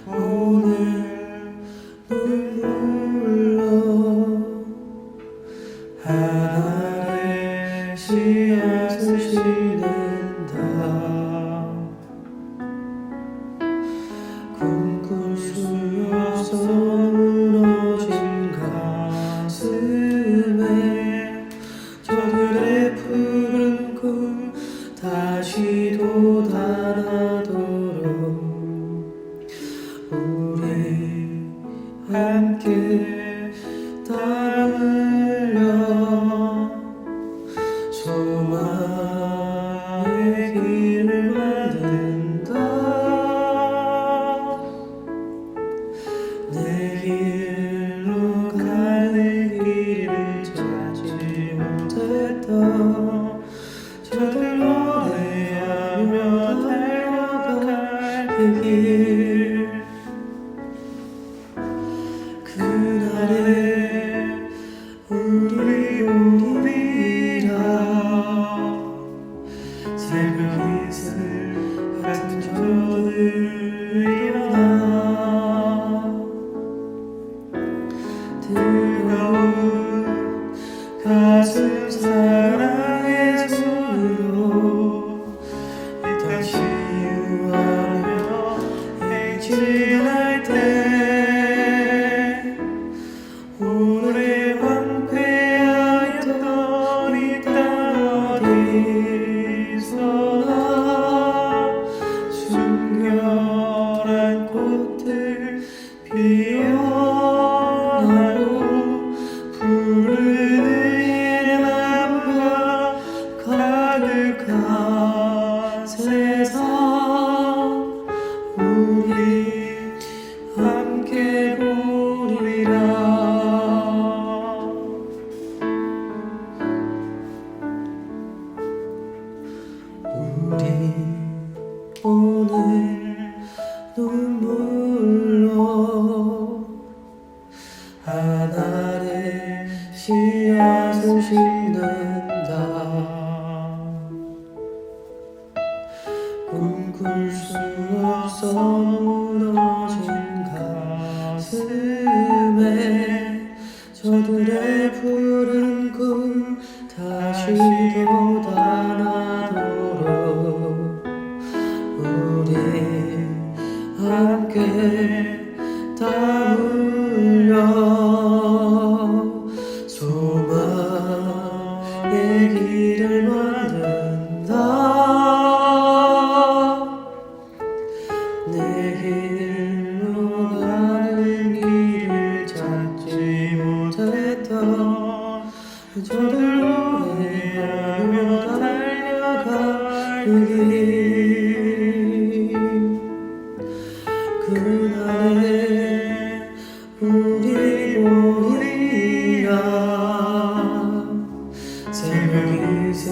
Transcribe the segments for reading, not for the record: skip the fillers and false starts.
오늘 눈물로 하늘의 씨앗을 심는다. 꿈꿀 수 없어 무너진 가슴에 저들의 푸른 꿈 다시 돋아나도록 우리 함께 땀 흘려 소망의 길을 만든다. 내 길로 가는 길을 찾지 못했던 저들 노래하며 달려갈 그 길, 그날의 우리라 새벽 이슬 같은 저들 일어나 뜨거운 가슴 사랑의 손으로 이 땅 치유하며 행진할 때 오래 황폐하였던 이 땅 어디서나 순결한 꽃들 피어나고 푸른 의의 나무가 가득한 세상 우리 함께 보리라. 우리 오늘 눈물로 하늘의 씨앗을 심는다. 꿈꿀 수 없어 무너진 가슴에 저들의 푸른 꿈 다시 돋아나도록 우리 함께 땀 흘려 소망의 길을 만든다. 내 길로 가는 길을 찾지 못했던 저들 노래하며 달려갈 그 길, 그날의 우리 보리라 새벽 이슬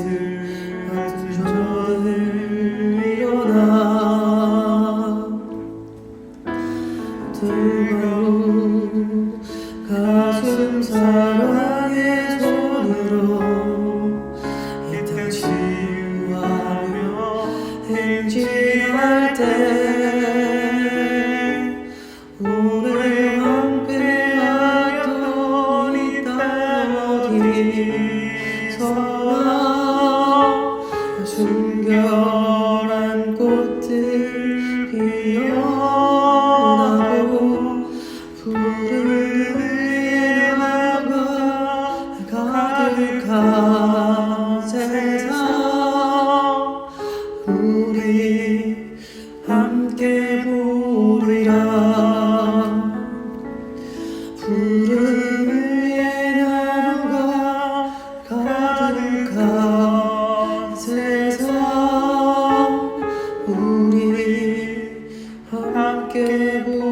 같은 저들 일어나 뜨거운 가슴 사랑의 손으로 이 땅 치유하며 행진할 때 오늘 황폐하였던 이 땅 어디서나 순결한 꽃들 피어나고 푸른 의의 나무가 가득한 세상 우리 함께 보리라. 푸른 의의 나무가 가득한 세상 우리 함께 보리라.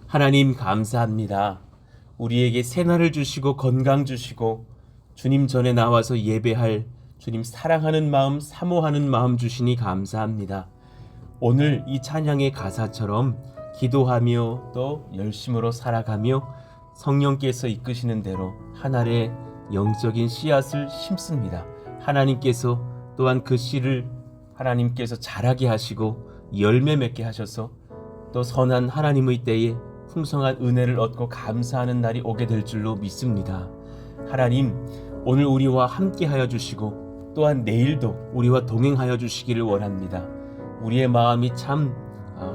하나님 감사합니다. 우리에게 새날을 주시고 건강 주시고 주님 전에 나와서 예배할 주님 사랑하는 마음, 사모하는 마음 주시니 감사합니다. 오늘 이 찬양의 가사처럼 기도하며 또 열심으로 살아가며 성령께서 이끄시는 대로 한 알의 영적인 씨앗을 심습니다. 하나님께서 또한 그 씨를 하나님께서 자라게 하시고 열매 맺게 하셔서 또 선한 하나님의 때에 풍성한 은혜를 얻고 감사하는 날이 오게 될 줄로 믿습니다. 하나님, 오늘 우리와 함께 하여 주시고 또한 내일도 우리와 동행하여 주시기를 원합니다. 우리의 마음이 참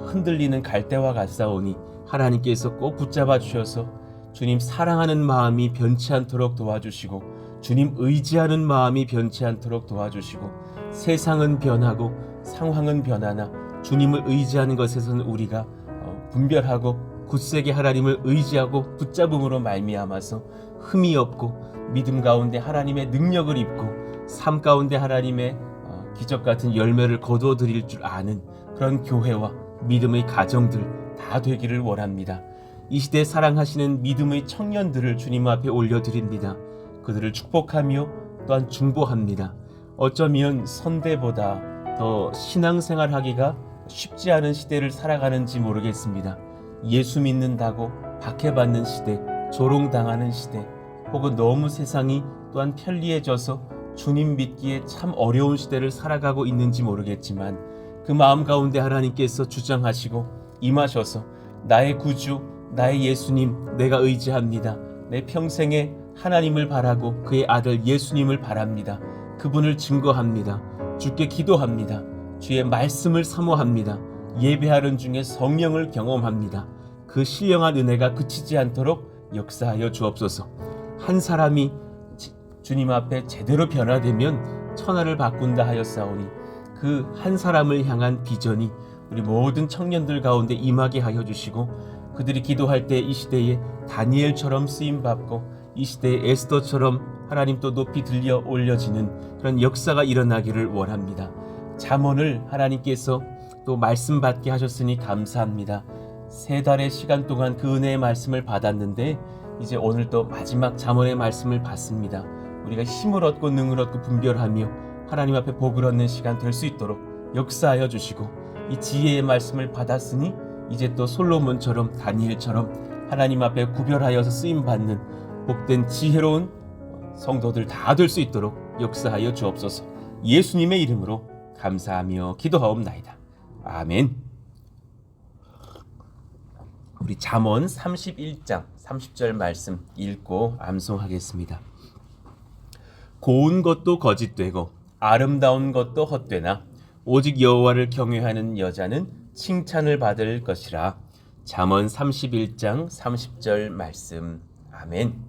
흔들리는 갈대와 같사오니 하나님께서 꼭 붙잡아 주셔서 주님 사랑하는 마음이 변치 않도록 도와주시고 주님 의지하는 마음이 변치 않도록 도와주시고 세상은 변하고 상황은 변하나 주님을 의지하는 것에서는 우리가 분별하고 굳세게 하나님을 의지하고 붙잡음으로 말미암아서 흠이 없고 믿음 가운데 하나님의 능력을 입고 삶 가운데 하나님의 기적 같은 열매를 거두어 드릴 줄 아는 그런 교회와 믿음의 가정들 다 되기를 원합니다. 이 시대 사랑하시는 믿음의 청년들을 주님 앞에 올려드립니다. 그들을 축복하며 또한 중보합니다. 어쩌면 선대보다 더 신앙생활하기가 쉽지 않은 시대를 살아가는지 모르겠습니다. 예수 믿는다고 박해받는 시대, 조롱당하는 시대, 혹은 너무 세상이 또한 편리해져서 주님 믿기에 참 어려운 시대를 살아가고 있는지 모르겠지만 그 마음 가운데 하나님께서 주장하시고 임하셔서 나의 구주, 나의 예수님 내가 의지합니다. 내 평생에 하나님을 바라고 그의 아들 예수님을 바랍니다. 그분을 증거합니다. 주께 기도합니다. 주의 말씀을 사모합니다. 예배하는 중에 성령을 경험합니다. 그 신령한 은혜가 그치지 않도록 역사하여 주옵소서. 한 사람이 주님 앞에 제대로 변화되면 천하를 바꾼다 하였사오니 그 한 사람을 향한 비전이 우리 모든 청년들 가운데 임하게 하여 주시고 그들이 기도할 때 이 시대에 다니엘처럼 쓰임받고 이 시대에 에스더처럼 하나님 또 높이 들려 올려지는 그런 역사가 일어나기를 원합니다. 잠언을 하나님께서 또 말씀 받게 하셨으니 감사합니다. 3달의 시간 동안 그 은혜의 말씀을 받았는데 이제 오늘 또 마지막 잠언의 말씀을 받습니다. 우리가 힘을 얻고 능을 얻고 분별하며 하나님 앞에 복을 얻는 시간 될 수 있도록 역사하여 주시고 이 지혜의 말씀을 받았으니 이제 또 솔로몬처럼 다니엘처럼 하나님 앞에 구별하여서 쓰임받는 복된 지혜로운 성도들 다 될 수 있도록 역사하여 주옵소서. 예수님의 이름으로 감사하며 기도하옵나이다. 아멘. 우리 잠언 31장 30절 말씀 읽고 암송하겠습니다. 고운 것도 거짓되고 아름다운 것도 헛되나 오직 여호와를 경외하는 여자는 칭찬을 받을 것이라. 잠언 31장 30절 말씀. 아멘.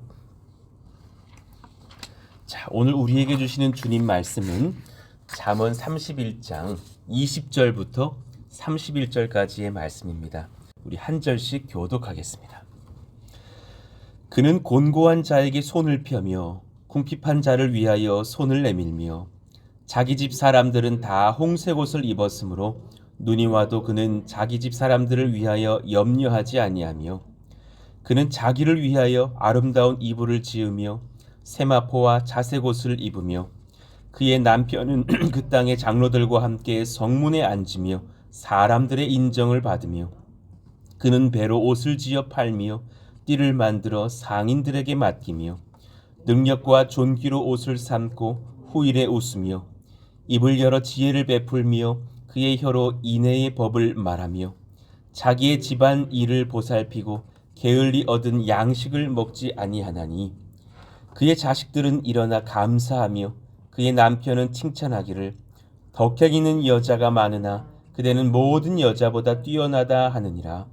자, 오늘 우리에게 주시는 주님 말씀은 잠언 31장 20절부터 31절까지의 말씀입니다. 우리 한 절씩 교독하겠습니다. 그는 곤고한 자에게 손을 펴며 궁핍한 자를 위하여 손을 내밀며 자기 집 사람들은 다 홍색 옷을 입었으므로 눈이 와도 그는 자기 집 사람들을 위하여 염려하지 아니하며 그는 자기를 위하여 아름다운 이불을 지으며 세마포와 자색 옷을 입으며 그의 남편은 그 땅의 장로들과 함께 성문에 앉으며 사람들의 인정을 받으며 그는 배로 옷을 지어 팔며 띠를 만들어 상인들에게 맡기며 능력과 존귀로 옷을 삼고 후일에 웃으며 입을 열어 지혜를 베풀며 그의 혀로 인애의 법을 말하며 자기의 집안 일을 보살피고 게을리 얻은 양식을 먹지 아니하나니 그의 자식들은 일어나 감사하며 그의 남편은 칭찬하기를 덕행 있는 여자가 많으나 그대는 모든 여자보다 뛰어나다 하느니라.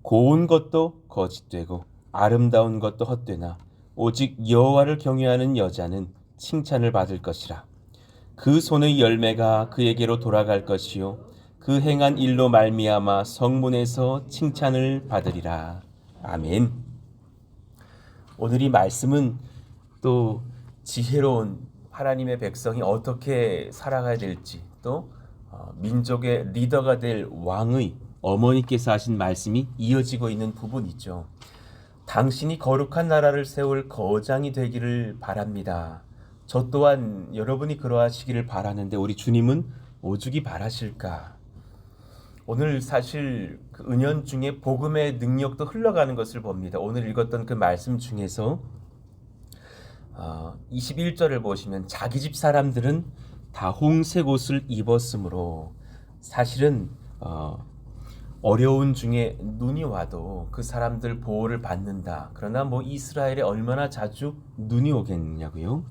고운 것도 거짓되고 아름다운 것도 헛되나 오직 여호와를 경외하는 여자는 칭찬을 받을 것이라. 그 손의 열매가 그에게로 돌아갈 것이요 그 행한 일로 말미암아 성문에서 칭찬을 받으리라. 아멘. 오늘 이 말씀은 또 지혜로운 하나님의 백성이 어떻게 살아가야 될지 또 민족의 리더가 될 왕의 어머니께서 하신 말씀이 이어지고 있는 부분이죠. 당신이 거룩한 나라를 세울 거장이 되기를 바랍니다. 저 또한 여러분이 그러하시기를 바라는데 우리 주님은 오죽이 바라실까? 오늘 사실 그 은연중에 복음의 능력도 흘러가는 것을 봅니다. 오늘 읽었던 그 말씀 중에서 21절을 보시면 자기 집 사람들은 다 홍색 옷을 입었으므로 사실은 어려운 중에 눈이 와도 그 사람들 보호를 받는다. 그러나 뭐 이스라엘에 얼마나 자주 눈이 오겠냐고요.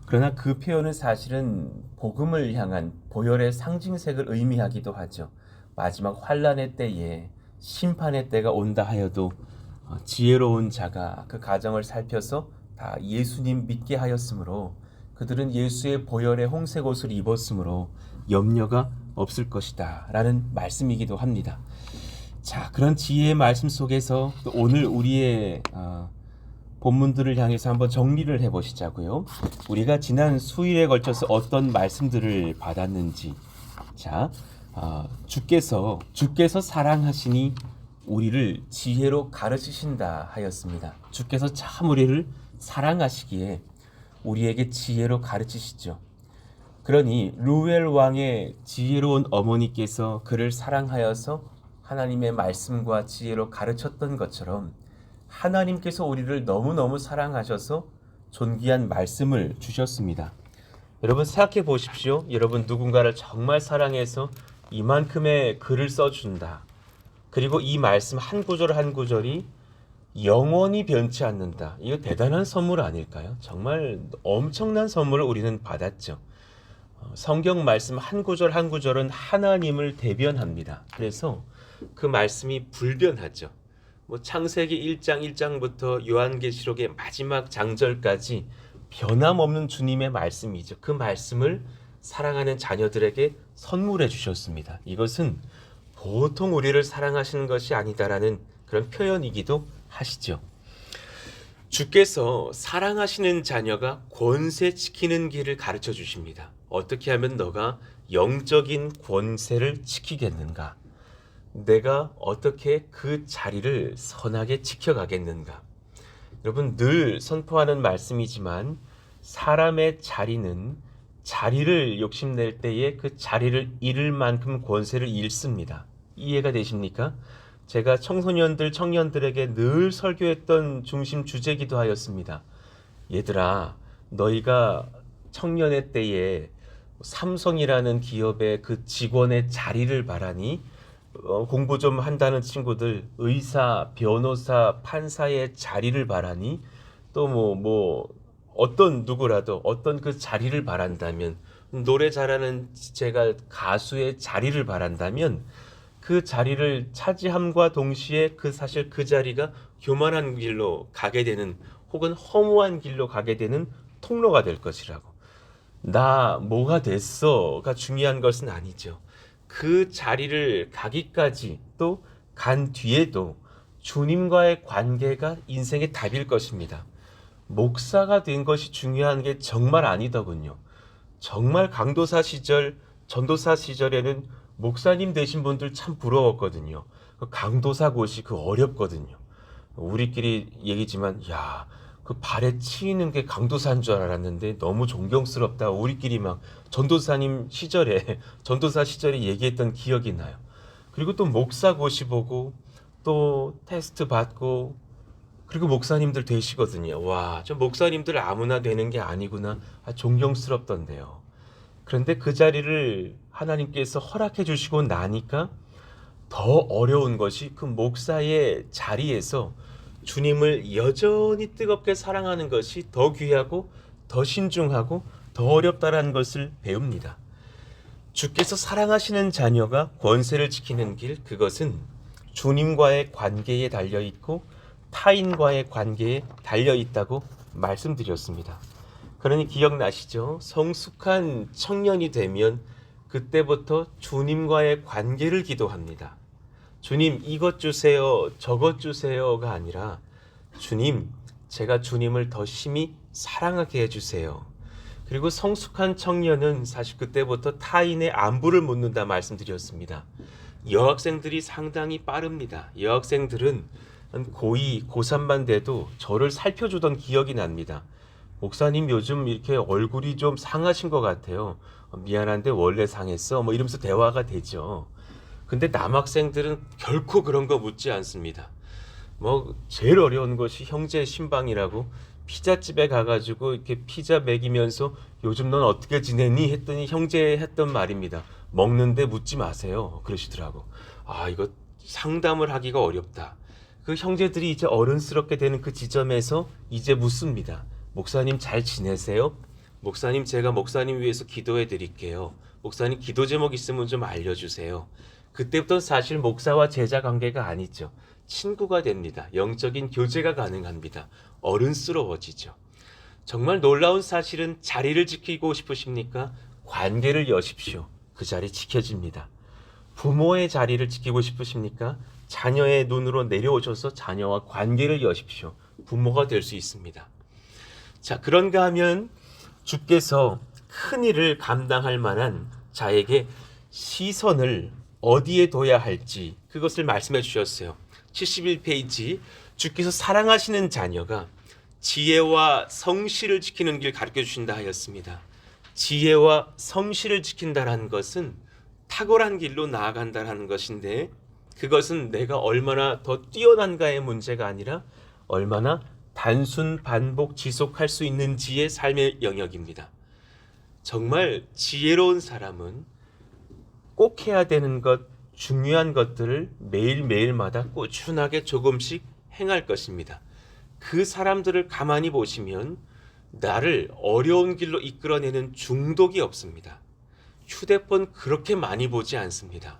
그러나 그 표현은 사실은 복음을 향한 보혈의 상징색을 의미하기도 하죠. 마지막 환란의 때에 심판의 때가 온다 하여도 지혜로운 자가 그 가정을 살펴서 다 예수님 믿게 하였으므로 그들은 예수의 보혈의 홍색 옷을 입었으므로 염려가 없을 것이다 라는 말씀이기도 합니다. 자, 그런 지혜의 말씀 속에서 또 오늘 우리의 본문들을 향해서 한번 정리를 해보시자고요. 우리가 지난 수일에 걸쳐서 어떤 말씀들을 받았는지. 자, 주께서 사랑하시니 우리를 지혜로 가르치신다 하였습니다. 주께서 참 우리를 사랑하시기에 우리에게 지혜로 가르치시죠. 그러니 루엘 왕의 지혜로운 어머니께서 그를 사랑하여서 하나님의 말씀과 지혜로 가르쳤던 것처럼 하나님께서 우리를 너무너무 사랑하셔서 존귀한 말씀을 주셨습니다. 여러분 생각해 보십시오. 여러분 누군가를 정말 사랑해서 이만큼의 글을 써준다. 그리고 이 말씀 한 구절 한 구절이 영원히 변치 않는다. 이거 대단한 선물 아닐까요? 정말 엄청난 선물을 우리는 받았죠. 성경 말씀 한 구절 한 구절은 하나님을 대변합니다. 그래서 그 말씀이 불변하죠. 뭐 창세기 1장 1장부터 요한계시록의 마지막 장절까지 변함없는 주님의 말씀이죠. 그 말씀을 사랑하는 자녀들에게 선물해 주셨습니다. 이것은 보통 우리를 사랑하시는 것이 아니다라는 그런 표현이기도 하시죠. 주께서 사랑하시는 자녀가 권세 지키는 길을 가르쳐 주십니다. 어떻게 하면 너가 영적인 권세를 지키겠는가? 내가 어떻게 그 자리를 선하게 지켜가겠는가? 여러분 늘 선포하는 말씀이지만 사람의 자리는 자리를 욕심낼 때에 그 자리를 잃을 만큼 권세를 잃습니다. 이해가 되십니까? 제가 청소년들, 청년들에게 늘 설교했던 중심 주제기도 하였습니다. 얘들아, 너희가 청년의 때에 삼성이라는 기업의 그 직원의 자리를 바라니 공부 좀 한다는 친구들 의사, 변호사, 판사의 자리를 바라니 또 뭐 어떤 누구라도 어떤 그 자리를 바란다면 노래 잘하는 제가 가수의 자리를 바란다면 그 자리를 차지함과 동시에 사실 그 자리가 교만한 길로 가게 되는 혹은 허무한 길로 가게 되는 통로가 될 것이라고. 나 뭐가 됐어가 중요한 것은 아니죠. 그 자리를 가기까지 또 간 뒤에도 주님과의 관계가 인생의 답일 것입니다. 목사가 된 것이 중요한 게 정말 아니더군요. 정말 강도사 시절, 전도사 시절에는 목사님 되신 분들 참 부러웠거든요. 강도사 곳이 어렵거든요. 우리끼리 얘기지만 그 발에 치이는 게 강도사인 줄 알았는데 너무 존경스럽다. 우리끼리 막 전도사 시절에 얘기했던 기억이 나요. 그리고 또 목사 고시 보고 또 테스트 받고 그리고 목사님들 되시거든요. 와, 저 목사님들 아무나 되는 게 아니구나. 존경스럽던데요. 그런데 그 자리를 하나님께서 허락해 주시고 나니까 더 어려운 것이 그 목사의 자리에서 주님을 여전히 뜨겁게 사랑하는 것이 더 귀하고 더 신중하고 더 어렵다라는 것을 배웁니다. 주께서 사랑하시는 자녀가 권세를 지키는 길, 그것은 주님과의 관계에 달려있고 타인과의 관계에 달려있다고 말씀드렸습니다. 그러니 기억나시죠? 성숙한 청년이 되면 그때부터 주님과의 관계를 기도합니다. 주님 이것 주세요, 저것 주세요가 아니라 주님, 제가 주님을 더 심히 사랑하게 해주세요. 그리고 성숙한 청년은 사실 그때부터 타인의 안부를 묻는다 말씀드렸습니다. 여학생들이 상당히 빠릅니다. 여학생들은 고2, 고3만 돼도 저를 살펴주던 기억이 납니다. 목사님 요즘 이렇게 얼굴이 좀 상하신 것 같아요. 미안한데 원래 상했어? 이러면서 대화가 되죠. 근데 남학생들은 결코 그런 거 묻지 않습니다. 뭐 제일 어려운 것이 형제 신방이라고 피자집에 가가지고 이렇게 피자 먹이면서 요즘 넌 어떻게 지내니 했더니 형제 했던 말입니다. 먹는데 묻지 마세요. 그러시더라고. 아, 이거 상담을 하기가 어렵다. 그 형제들이 이제 어른스럽게 되는 그 지점에서 이제 묻습니다. 목사님 잘 지내세요? 목사님 제가 목사님 위해서 기도해 드릴게요. 목사님 기도 제목 있으면 좀 알려주세요. 그때부터 사실 목사와 제자 관계가 아니죠. 친구가 됩니다. 영적인 교제가 가능합니다. 어른스러워지죠. 정말 놀라운 사실은 자리를 지키고 싶으십니까? 관계를 여십시오. 그 자리 지켜집니다. 부모의 자리를 지키고 싶으십니까? 자녀의 눈으로 내려오셔서 자녀와 관계를 여십시오. 부모가 될 수 있습니다. 자, 그런가 하면 주께서 큰 일을 감당할 만한 자에게 시선을 어디에 둬야 할지 그것을 말씀해 주셨어요. 71페이지 주께서 사랑하시는 자녀가 지혜와 성실을 지키는 길 가르쳐 주신다 하였습니다. 지혜와 성실을 지킨다라는 것은 탁월한 길로 나아간다라는 것인데 그것은 내가 얼마나 더 뛰어난가의 문제가 아니라 얼마나 단순 반복 지속할 수 있는지의 삶의 영역입니다. 정말 지혜로운 사람은 꼭 해야 되는 것, 중요한 것들을 매일매일마다 꾸준하게 조금씩 행할 것입니다. 그 사람들을 가만히 보시면 나를 어려운 길로 이끌어내는 중독이 없습니다. 휴대폰 그렇게 많이 보지 않습니다.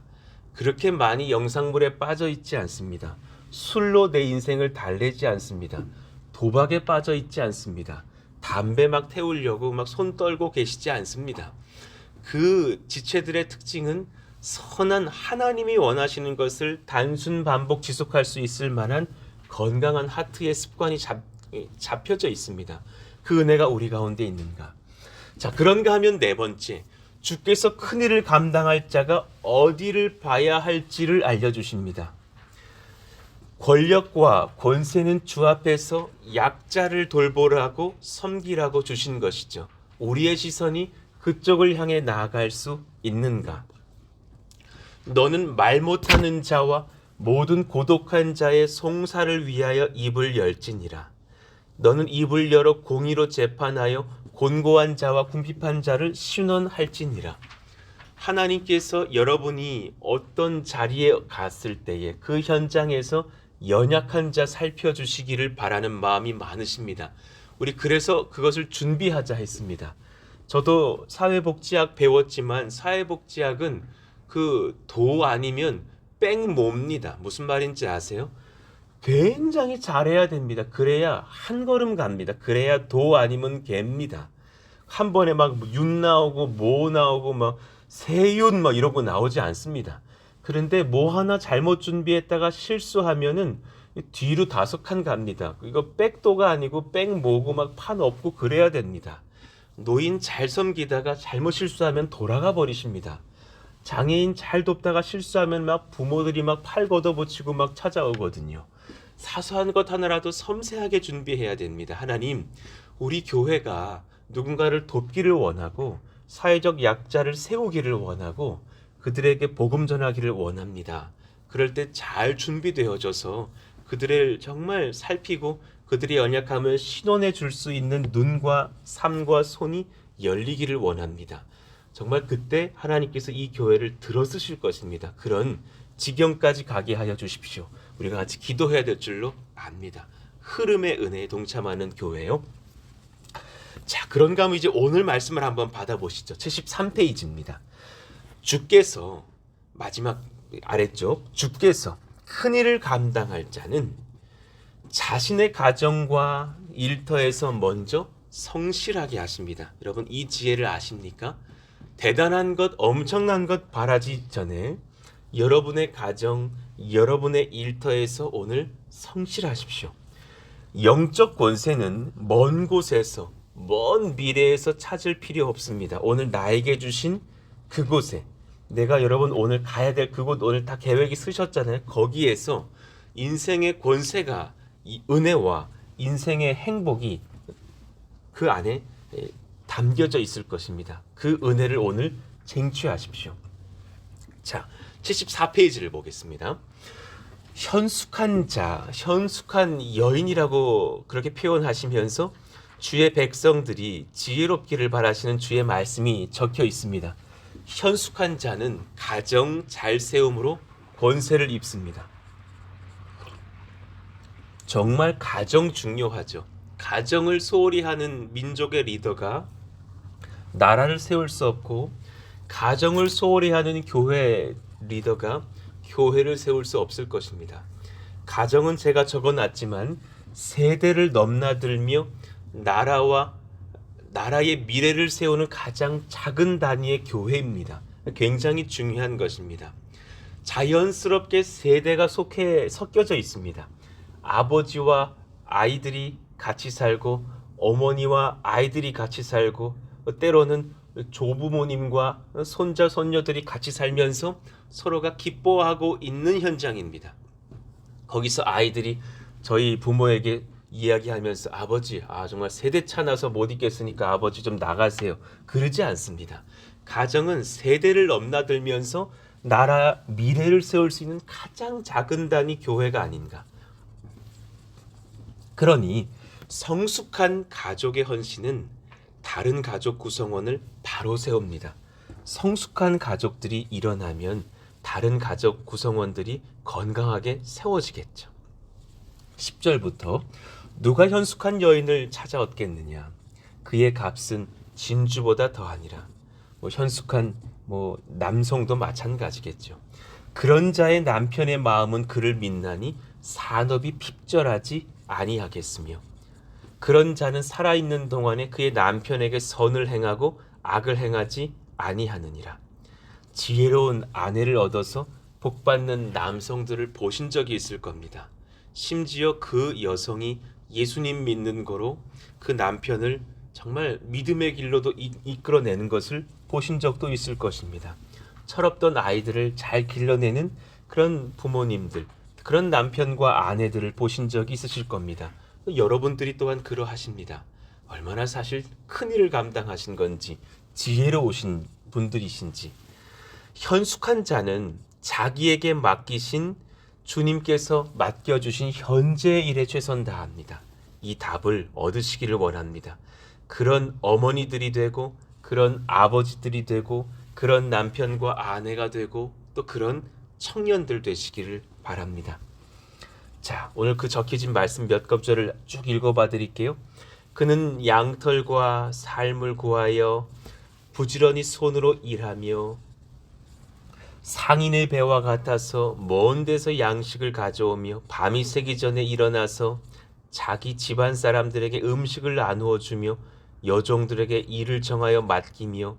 그렇게 많이 영상물에 빠져 있지 않습니다. 술로 내 인생을 달래지 않습니다. 도박에 빠져 있지 않습니다. 담배 막 태우려고 막 손 떨고 계시지 않습니다. 그 지체들의 특징은 선한 하나님이 원하시는 것을 단순 반복 지속할 수 있을 만한 건강한 하트의 습관이 잡혀져 있습니다. 그 은혜가 우리 가운데 있는가? 자, 그런가 하면 네 번째, 주께서 큰 일을 감당할 자가 어디를 봐야 할지를 알려주십니다. 권력과 권세는 주 앞에서 약자를 돌보라고 섬기라고 주신 것이죠. 우리의 시선이 그쪽을 향해 나아갈 수 있는가? 너는 말 못하는 자와 모든 고독한 자의 송사를 위하여 입을 열지니라. 너는 입을 열어 공의로 재판하여 곤고한 자와 궁핍한 자를 신원할지니라. 하나님께서 여러분이 어떤 자리에 갔을 때에 그 현장에서 연약한 자 살펴주시기를 바라는 마음이 많으십니다. 우리 그래서 그것을 준비하자 했습니다. 저도 사회복지학 배웠지만 사회복지학은 그 도 아니면 뺑모입니다. 무슨 말인지 아세요? 굉장히 잘해야 됩니다. 그래야 한 걸음 갑니다. 그래야 도 아니면 개입니다. 한 번에 막 윤 나오고 모 나오고 막 세윤 막 이러고 나오지 않습니다. 그런데 뭐 하나 잘못 준비했다가 실수하면은 뒤로 5칸 갑니다. 이거 백도가 아니고 백모고 막 판 없고 그래야 됩니다. 노인 잘 섬기다가 잘못 실수하면 돌아가 버리십니다. 장애인 잘 돕다가 실수하면 막 부모들이 막 팔 걷어붙이고 막 찾아오거든요. 사소한 것 하나라도 섬세하게 준비해야 됩니다. 하나님, 우리 교회가 누군가를 돕기를 원하고 사회적 약자를 세우기를 원하고 그들에게 복음 전하기를 원합니다. 그럴 때 잘 준비되어져서 그들을 정말 살피고 그들의 연약함을 신원해 줄 수 있는 눈과 삶과 손이 열리기를 원합니다. 정말 그때 하나님께서 이 교회를 들어쓰실 것입니다. 그런 지경까지 가게 하여 주십시오. 우리가 같이 기도해야 될 줄로 압니다. 흐름의 은혜에 동참하는 교회요. 자, 그런가 하면 이제 오늘 말씀을 한번 받아보시죠. 73페이지입니다. 주께서 마지막 아래쪽 주께서 큰 일을 감당할 자는 자신의 가정과 일터에서 먼저 성실하게 하십니다. 여러분 이 지혜를 아십니까? 대단한 것, 엄청난 것 바라지 전에 여러분의 가정, 여러분의 일터에서 오늘 성실하십시오. 영적 권세는 먼 곳에서, 먼 미래에서 찾을 필요 없습니다. 오늘 나에게 주신 그곳에, 내가 여러분 오늘 가야 될 그곳 오늘 다 계획이 쓰셨잖아요. 거기에서 인생의 권세가, 이 은혜와 인생의 행복이 그 안에 담겨져 있을 것입니다. 그 은혜를 오늘 쟁취하십시오. 자, 74페이지를 보겠습니다. 현숙한 자, 현숙한 여인이라고 그렇게 표현하시면서 주의 백성들이 지혜롭기를 바라시는 주의 말씀이 적혀 있습니다. 현숙한 자는 가정 잘 세움으로 권세를 입습니다. 정말 가정 중요하죠. 가정을 소홀히 하는 민족의 리더가 나라를 세울 수 없고, 가정을 소홀히 하는 교회 리더가 교회를 세울 수 없을 것입니다. 가정은 제가 적어놨지만 세대를 넘나들며 나라의 미래를 세우는 가장 작은 단위의 교회입니다. 굉장히 중요한 것입니다. 자연스럽게 세대가 섞여져 있습니다. 아버지와 아이들이 같이 살고, 어머니와 아이들이 같이 살고, 때로는 조부모님과 손자 손녀들이 같이 살면서 서로가 기뻐하고 있는 현장입니다. 거기서 아이들이 저희 부모에게 이야기하면서 아버지, 정말 세대 차 나서 못 있겠으니까 아버지 좀 나가세요. 그러지 않습니다. 가정은 세대를 넘나들면서 나라 미래를 세울 수 있는 가장 작은 단위 교회가 아닌가. 그러니 성숙한 가족의 헌신은 다른 가족 구성원을 바로 세웁니다. 성숙한 가족들이 일어나면 다른 가족 구성원들이 건강하게 세워지겠죠. 10절부터 누가 현숙한 여인을 찾아 얻겠느냐, 그의 값은 진주보다 더하니라. 현숙한 남성도 마찬가지겠죠. 그런 자의 남편의 마음은 그를 믿나니 산업이 핍절하지 아니하겠으며, 그런 자는 살아있는 동안에 그의 남편에게 선을 행하고 악을 행하지 아니하느니라. 지혜로운 아내를 얻어서 복받는 남성들을 보신 적이 있을 겁니다. 심지어 그 여성이 예수님 믿는 거로 그 남편을 정말 믿음의 길로도 이끌어내는 것을 보신 적도 있을 것입니다. 철없던 아이들을 잘 길러내는 그런 부모님들, 그런 남편과 아내들을 보신 적이 있으실 겁니다. 여러분들이 또한 그러하십니다. 얼마나 사실 큰일을 감당하신 건지, 지혜로우신 분들이신지. 현숙한 자는 자기에게 맡기신 주님께서 맡겨주신 현재의 일에 최선 다합니다. 이 답을 얻으시기를 원합니다. 그런 어머니들이 되고, 그런 아버지들이 되고, 그런 남편과 아내가 되고, 또 그런 청년들 되시기를 바랍니다. 자, 오늘 그 적혀진 말씀 몇 구절을 쭉 읽어봐 드릴게요. 그는 양털과 삶을 구하여 부지런히 손으로 일하며 상인의 배와 같아서 먼 데서 양식을 가져오며 밤이 새기 전에 일어나서 자기 집안 사람들에게 음식을 나누어 주며 여종들에게 일을 정하여 맡기며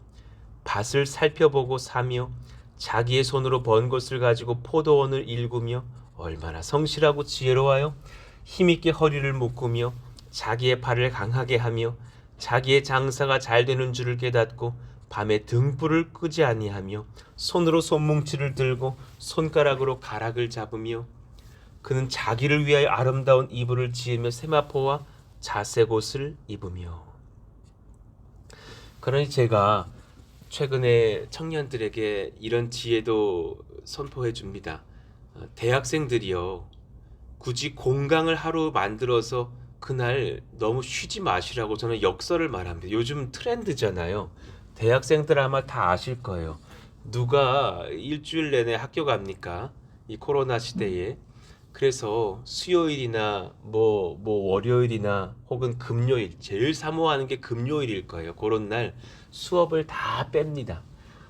밭을 살펴보고 사며 자기의 손으로 번 것을 가지고 포도원을 일구며 얼마나 성실하고 지혜로워요. 힘있게 허리를 묶으며 자기의 팔을 강하게 하며 자기의 장사가 잘 되는 줄을 깨닫고 밤에 등불을 끄지 아니하며 손으로 손뭉치를 들고 손가락으로 가락을 잡으며 그는 자기를 위하여 아름다운 이불을 지으며 세마포와 자색 옷을 입으며. 그러니 제가 최근에 청년들에게 이런 지혜도 선포해 줍니다. 대학생들이요, 굳이 공강을 하루 만들어서 그날 너무 쉬지 마시라고 저는 역설을 말합니다. 요즘 트렌드잖아요. 대학생들 아마 다 아실 거예요. 누가 일주일 내내 학교 갑니까? 이 코로나 시대에. 그래서 수요일이나 월요일이나 혹은 금요일, 제일 사모하는 게 금요일일 거예요. 그런 날 수업을 다 뺍니다.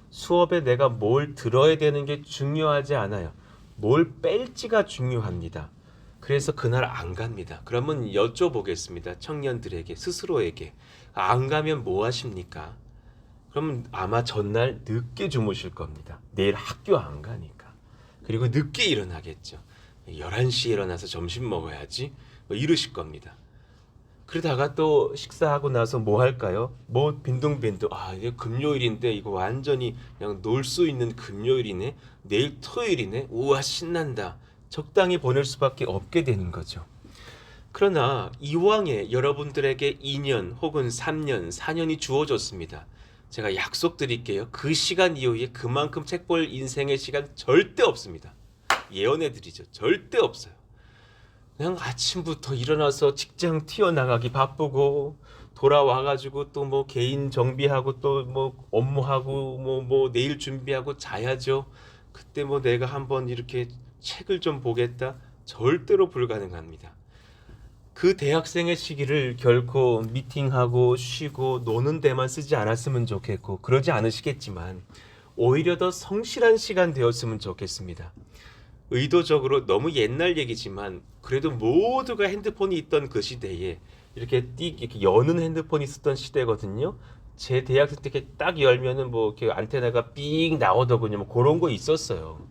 수업에 내가 뭘 들어야 되는 게 중요하지 않아요. 뭘 뺄지가 중요합니다. 그래서 그날 안 갑니다. 그러면 여쭤보겠습니다. 청년들에게, 스스로에게. 안 가면 뭐 하십니까? 그러면 아마 전날 늦게 주무실 겁니다. 내일 학교 안 가니까. 그리고 늦게 일어나겠죠. 11시에 일어나서 점심 먹어야지 이러실 겁니다. 그러다가 또 식사하고 나서 뭐 할까요? 빈둥빈둥, 이게 금요일인데 이거 완전히 그냥 놀 수 있는 금요일이네, 내일 토요일이네, 우와 신난다, 적당히 보낼 수밖에 없게 되는 거죠. 그러나 이왕에 여러분들에게 2년 혹은 3년, 4년이 주어졌습니다. 제가 약속드릴게요. 그 시간 이후에 그만큼 책 볼 인생의 시간 절대 없습니다. 예언해드리죠. 절대 없어요. 그냥 아침부터 일어나서 직장 튀어나가기 바쁘고 돌아와가지고 또 뭐 개인 정비하고 또 뭐 업무하고 뭐 내일 준비하고 자야죠. 그때 뭐 내가 한번 이렇게 책을 좀 보겠다? 절대로 불가능합니다. 그 대학생의 시기를 결코 미팅하고 쉬고 노는 데만 쓰지 않았으면 좋겠고 그러지 않으시겠지만 오히려 더 성실한 시간 되었으면 좋겠습니다. 의도적으로 너무 옛날 얘기지만 그래도 모두가 핸드폰이 있던 그 시대에 이렇게 이렇게 여는 핸드폰이 있었던 시대거든요. 제 대학생 때 이렇게 딱 열면은 뭐 이렇게 안테나가 삥 나오더군요. 뭐 그런 거 있었어요.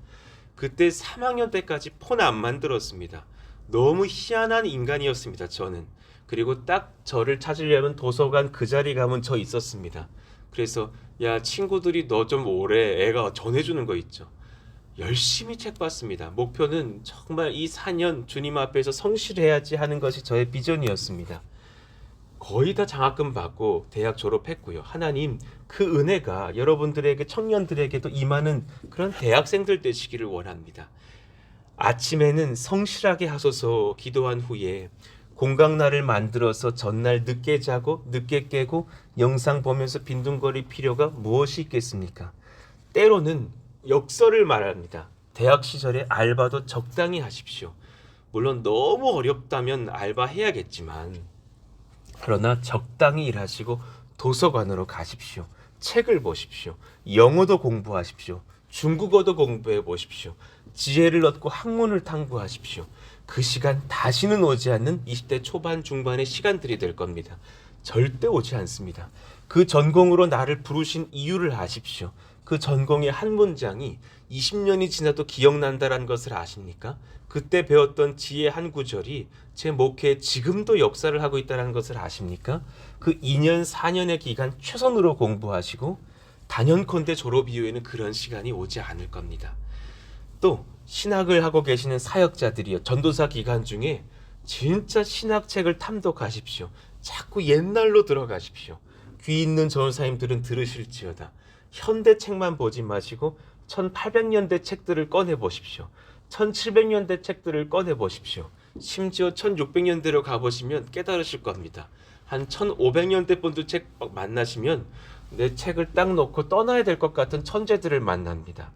그때 3학년 때까지 폰 안 만들었습니다. 너무 희한한 인간이었습니다. 저는. 그리고 딱 저를 찾으려면 도서관 그 자리 가면 저 있었습니다. 그래서 야 친구들이 너 좀 오래 애가 전해주는 거 있죠. 열심히 책 봤습니다. 목표는 정말 이 4년 주님 앞에서 성실해야지 하는 것이 저의 비전이었습니다. 거의 다 장학금 받고 대학 졸업했고요. 하나님 그 은혜가 여러분들에게 청년들에게도 임하는 그런 대학생들 되시기를 원합니다. 아침에는 성실하게 하소서 기도한 후에 공강날을 만들어서 전날 늦게 자고 늦게 깨고 영상 보면서 빈둥거릴 필요가 무엇이 있겠습니까? 때로는 역설을 말합니다. 대학 시절에 알바도 적당히 하십시오. 물론 너무 어렵다면 알바 해야겠지만 그러나 적당히 일하시고 도서관으로 가십시오. 책을 보십시오. 영어도 공부하십시오. 중국어도 공부해 보십시오. 지혜를 얻고 학문을 탐구하십시오. 그 시간 다시는 오지 않는 20대 초반 중반의 시간들이 될 겁니다. 절대 오지 않습니다. 그 전공으로 나를 부르신 이유를 아십시오. 그 전공의 한 문장이 20년이 지나도 기억난다는 것을 아십니까? 그때 배웠던 지혜 한 구절이 제 목회에 지금도 역사를 하고 있다는 것을 아십니까? 그 2년 4년의 기간 최선으로 공부하시고 단연컨대 졸업 이후에는 그런 시간이 오지 않을 겁니다. 또 신학을 하고 계시는 사역자들이요. 전도사 기간 중에 진짜 신학책을 탐독하십시오. 자꾸 옛날로 들어가십시오. 귀 있는 전도사님들은 들으실지어다. 현대 책만 보지 마시고 1800년대 책들을 꺼내 보십시오. 1700년대 책들을 꺼내 보십시오. 심지어 1600년대로 가보시면 깨달으실 겁니다. 한 1500년대 분들 책 만나시면 내 책을 딱 놓고 떠나야 될 것 같은 천재들을 만납니다.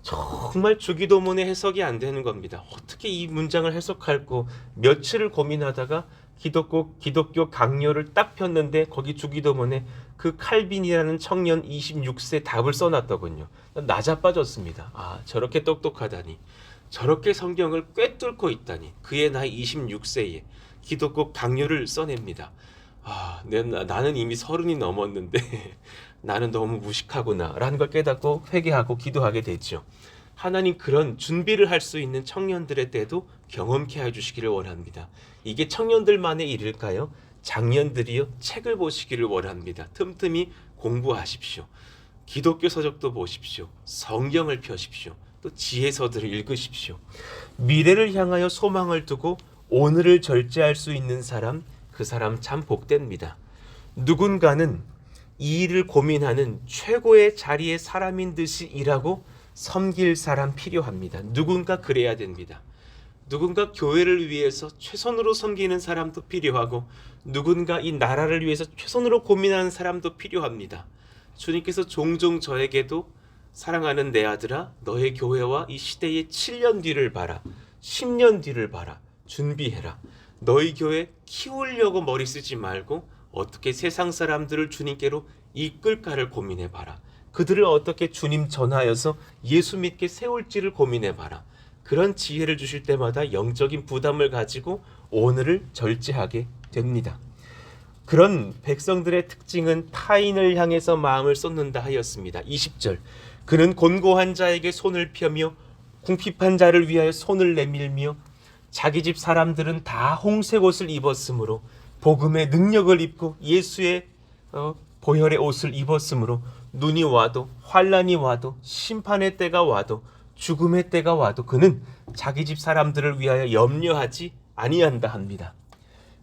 정말 주기도문의 해석이 안 되는 겁니다. 어떻게 이 문장을 해석할고 며칠을 고민하다가 기독교 강요를 딱 폈는데 거기 주기도문에 그 칼빈이라는 청년 26세 답을 써놨더군요. 나자빠졌습니다. 아, 저렇게 똑똑하다니, 저렇게 성경을 꿰뚫고 있다니. 그의 나이 26세에 기독교 강요를 써냅니다. 아, 나는 이미 30이 넘었는데 나는 너무 무식하구나 라는 걸 깨닫고 회개하고 기도하게 되죠. 하나님 그런 준비를 할 수 있는 청년들의 때도 경험케 해주시기를 원합니다. 이게 청년들만의 일일까요? 장년들이요, 책을 보시기를 원합니다. 틈틈이 공부하십시오. 기독교 서적도 보십시오. 성경을 펴십시오. 또 지혜서들을 읽으십시오. 미래를 향하여 소망을 두고 오늘을 절제할 수 있는 사람, 그 사람 참 복됩니다. 누군가는 이 일을 고민하는 최고의 자리의 사람인 듯이 일하고 섬길 사람 필요합니다. 누군가 그래야 됩니다. 누군가 교회를 위해서 최선으로 섬기는 사람도 필요하고 누군가 이 나라를 위해서 최선으로 고민하는 사람도 필요합니다. 주님께서 종종 저에게도 사랑하는 내 아들아, 너의 교회와 이 시대의 7년 뒤를 봐라, 10년 뒤를 봐라, 준비해라. 너희 교회 키우려고 머리 쓰지 말고 어떻게 세상 사람들을 주님께로 이끌까를 고민해봐라. 그들을 어떻게 주님 전하여서 예수 믿게 세울지를 고민해봐라. 그런 지혜를 주실 때마다 영적인 부담을 가지고 오늘을 절제하게 됩니다. 그런 백성들의 특징은 타인을 향해서 마음을 쏟는다 하였습니다. 20절, 그는 곤고한 자에게 손을 펴며 궁핍한 자를 위하여 손을 내밀며 자기 집 사람들은 다 홍색 옷을 입었으므로 복음의 능력을 입고 예수의 보혈의 옷을 입었으므로 눈이 와도 환난이 와도 심판의 때가 와도 죽음의 때가 와도 그는 자기 집 사람들을 위하여 염려하지 아니한다 합니다.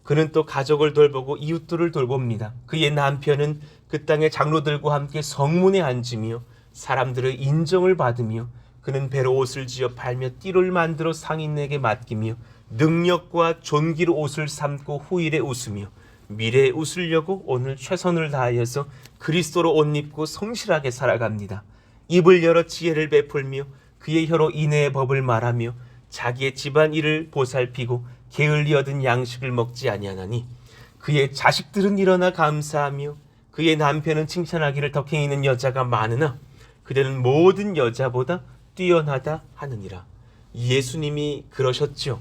그는 또 가족을 돌보고 이웃들을 돌봅니다. 그의 남편은 그 땅의 장로들과 함께 성문에 앉으며 사람들의 인정을 받으며 그는 배로 옷을 지어 팔며 띠를 만들어 상인에게 맡기며 능력과 존귀로 옷을 삼고 후일에 웃으며 미래에 웃으려고 오늘 최선을 다하여서 그리스도로 옷 입고 성실하게 살아갑니다. 입을 열어 지혜를 베풀며 그의 혀로 인애의 법을 말하며 자기의 집안 일을 보살피고 게을리 얻은 양식을 먹지 아니하나니 그의 자식들은 일어나 감사하며 그의 남편은 칭찬하기를 덕행 있는 여자가 많으나 그대는 모든 여자보다 뛰어나다 하느니라. 예수님이 그러셨죠.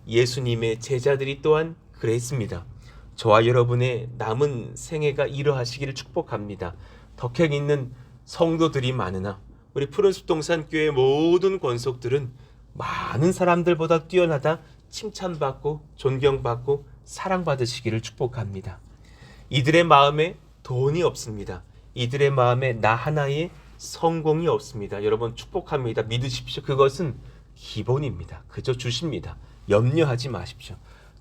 예수님의 제자들이 또한 그랬습니다. 저와 여러분의 남은 생애가 이러하시기를 축복합니다. 덕행 있는 성도들이 많으나 우리 푸른숲 동산교회 모든 권속들은 많은 사람들보다 뛰어나다 칭찬받고 존경받고 사랑받으시기를 축복합니다. 이들의 마음에 돈이 없습니다. 이들의 마음에 나 하나의 성공이 없습니다. 여러분 축복합니다. 믿으십시오. 그것은 기본입니다. 그저 주십니다. 염려하지 마십시오.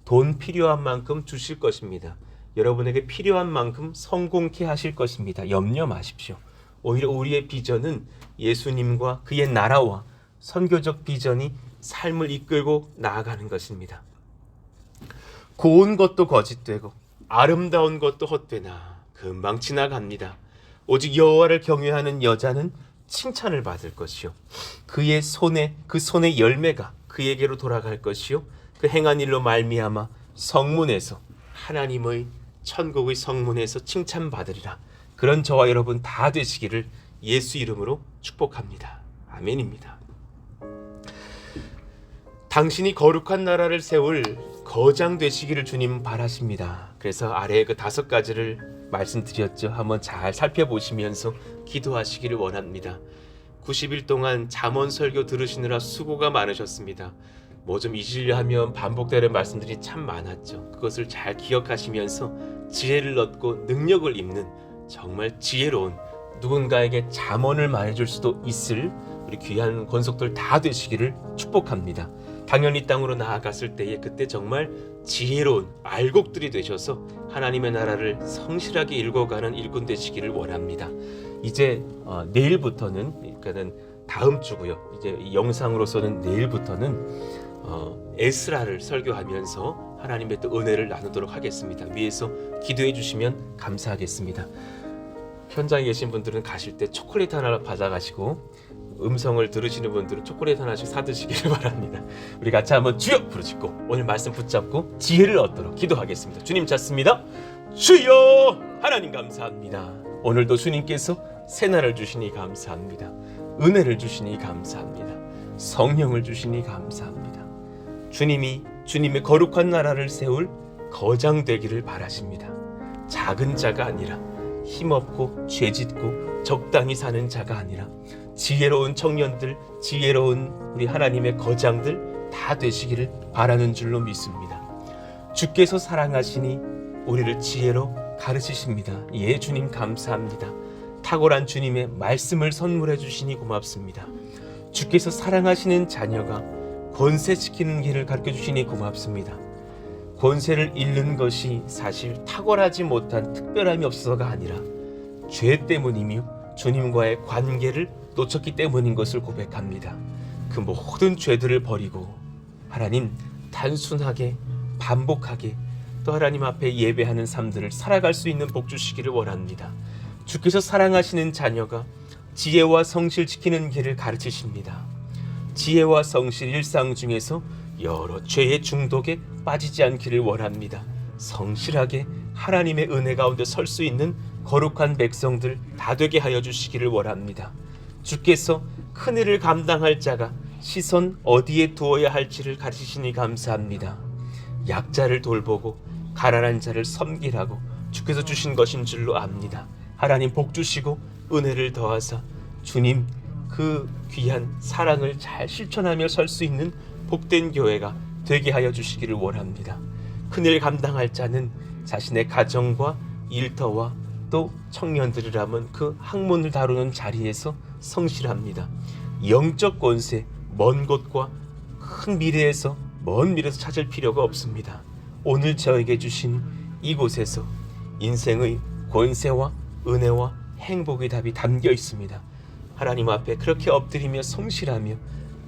돈 필요한 만큼 주실 것입니다. 여러분에게 필요한 만큼 성공케 하실 것입니다. 염려 마십시오. 오히려 우리의 비전은 예수님과 그의 나라와 선교적 비전이 삶을 이끌고 나아가는 것입니다. 고운 것도 거짓되고 아름다운 것도 헛되나 금방 지나갑니다. 오직 여호와를 경외하는 여자는 칭찬을 받을 것이요 그 손의 열매가 그에게로 돌아갈 것이요 그 행한 일로 말미암아 성문에서 하나님의 천국의 성문에서 칭찬받으리라. 그런 저와 여러분 다 되시기를 예수 이름으로 축복합니다. 아멘입니다. 당신이 거룩한 나라를 세울 거장 되시기를 주님 바라십니다. 그래서 아래에 그 5가지를 말씀드렸죠. 한번 잘 살펴보시면서 기도하시기를 원합니다. 90일 동안 잠언 설교 들으시느라 수고가 많으셨습니다. 뭐 좀 잊으려 하면 반복되는 말씀들이 참 많았죠. 그것을 잘 기억하시면서 지혜를 얻고 능력을 입는 정말 지혜로운 누군가에게 잠언을 말해줄 수도 있을 우리 귀한 권속들 다 되시기를 축복합니다. 당연히 땅으로 나아갔을 때에 그때 정말 지혜로운 알곡들이 되셔서 하나님의 나라를 성실하게 읽어가는 일꾼 되시기를 원합니다. 이제 내일부터는 그러니까는 다음 주고요. 이제 이 영상으로서는 내일부터는 에스라를 설교하면서 하나님의 또 은혜를 나누도록 하겠습니다. 위에서 기도해 주시면 감사하겠습니다. 현장에 계신 분들은 가실 때 초콜릿 하나 받아가시고 음성을 들으시는 분들은 초콜릿 하나씩 사드시기를 바랍니다. 우리 같이 한번 주여 부르짖고 오늘 말씀 붙잡고 지혜를 얻도록 기도하겠습니다. 주님 찾습니다. 주여 하나님 감사합니다. 오늘도 주님께서 새날을 주시니 감사합니다. 은혜를 주시니 감사합니다. 성령을 주시니 감사합니다. 주님이 주님의 거룩한 나라를 세울 거장 되기를 바라십니다. 작은 자가 아니라 힘없고 죄짓고 적당히 사는 자가 아니라 지혜로운 청년들, 지혜로운 우리 하나님의 거장들 다 되시기를 바라는 줄로 믿습니다. 주께서 사랑하시니 우리를 지혜로 가르치십니다. 예, 주님 감사합니다. 탁월한 주님의 말씀을 선물해 주시니 고맙습니다. 주께서 사랑하시는 자녀가 권세시키는 길을 가르쳐 주시니 고맙습니다. 권세를 잃는 것이 사실 탁월하지 못한 특별함이 없어서가 아니라 죄 때문이며 주님과의 관계를 놓쳤기 때문인 것을 고백합니다. 그 모든 죄들을 버리고 하나님 단순하게 반복하게 또 하나님 앞에 예배하는 삶들을 살아갈 수 있는 복 주시기를 원합니다. 주께서 사랑하시는 자녀가 지혜와 성실 지키는 길을 가르치십니다. 지혜와 성실 일상 중에서 여러 죄의 중독에 빠지지 않기를 원합니다. 성실하게 하나님의 은혜 가운데 설 수 있는 거룩한 백성들 다 되게 하여 주시기를 원합니다. 주께서 큰 일을 감당할 자가 시선 어디에 두어야 할지를 가르치시니 감사합니다. 약자를 돌보고 가난한 자를 섬기라고 주께서 주신 것인 줄로 압니다. 하나님 복 주시고 은혜를 더하사 주님 그 귀한 사랑을 잘 실천하며 설 수 있는 복된 교회가 되게 하여 주시기를 원합니다. 큰일 감당할 자는 자신의 가정과 일터와 또 청년들이라면 그 학문을 다루는 자리에서 성실합니다. 영적 권세 먼 곳과 큰 미래에서 먼 미래에서 찾을 필요가 없습니다. 오늘 저에게 주신 이곳에서 인생의 권세와 은혜와 행복의 답이 담겨 있습니다. 하나님 앞에 그렇게 엎드리며 성실하며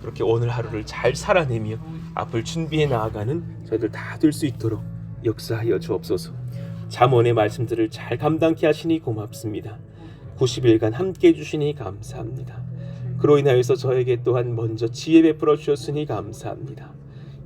그렇게 오늘 하루를 잘 살아내며 앞을 준비해 나아가는 저희들 다 될 수 있도록 역사하여 주옵소서. 잠언의 말씀들을 잘 감당케 하시니 고맙습니다. 90일간 함께 해주시니 감사합니다. 그로 인하여서 저에게 또한 먼저 지혜 베풀어 주셨으니 감사합니다.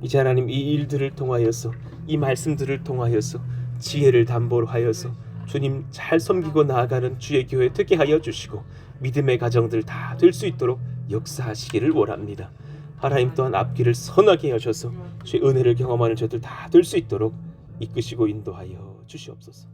이제 하나님 이 일들을 통하여서 이 말씀들을 통하여서 지혜를 담보로 하여서 주님 잘 섬기고 나아가는 주의 교회 되게 하여 주시고 믿음의 가정들 다 될 수 있도록 역사하시기를 원합니다. 하나님 또한 앞길을 선하게 하셔서 주의 은혜를 경험하는 저들 다 될 수 있도록 이끄시고 인도하여 주시옵소서.